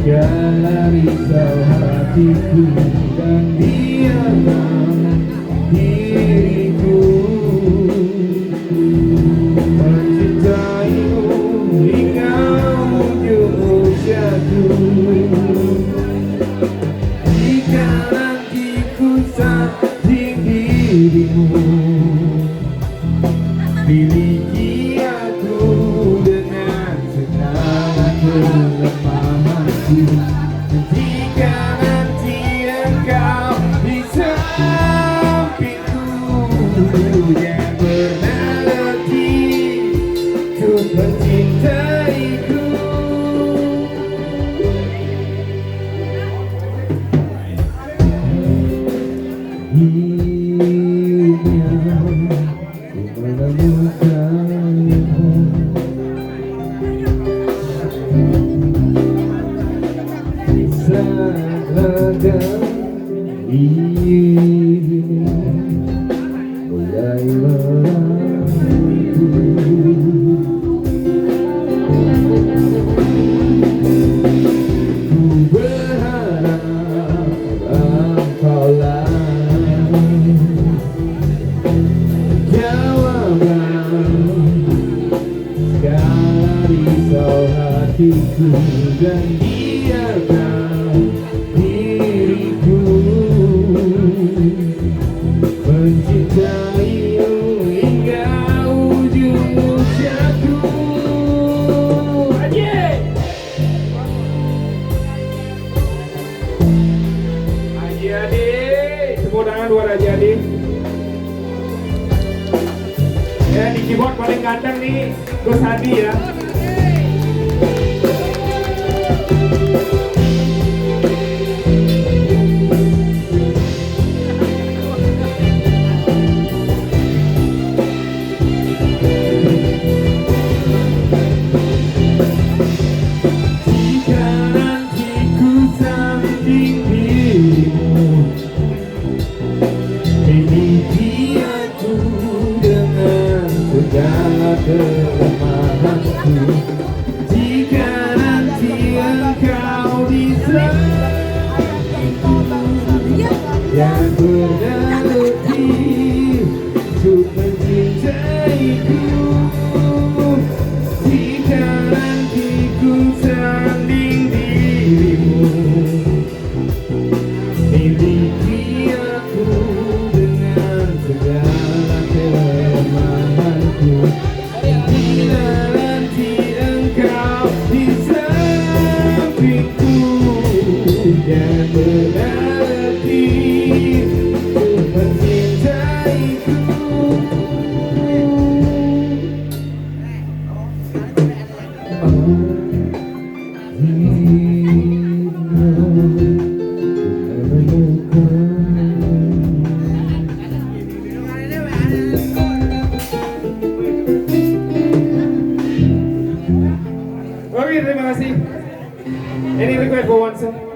Segala risau hatiku dan biarkan diriku mencintaimu hingga ujung usiaku. Jika nanti ku sanding dirimu, miliki aku dengan segala kelemahanku. Jika nanti engkau di sampingku, jangan pernah letih untuk mencintaiku. Hingga ku menemukanmu, sahaja ini mulai merapu. Ku berharap engkaulah jawaban segala risau hatiku dan biarkan diriku mencintaimu hingga ujung usiaku. Haji Adi, tepuk tangan buat Haji Adi. Ya, di keyboard paling ganteng nih Gus Hadi ya. Jika nanti ku sanding dirimu, miliki aku dengan segala kelemahanku. Jika nanti engkau di sampingku, yang pernah letih untuk mencintaiku. Jika nanti ku sanding dirimu, miliki aku dengan segala kelemahanku. Bila nanti engkau di sampingku, jangan pernah letih untuk mencintaiku. Oke, terima kasih. Ini request for one song.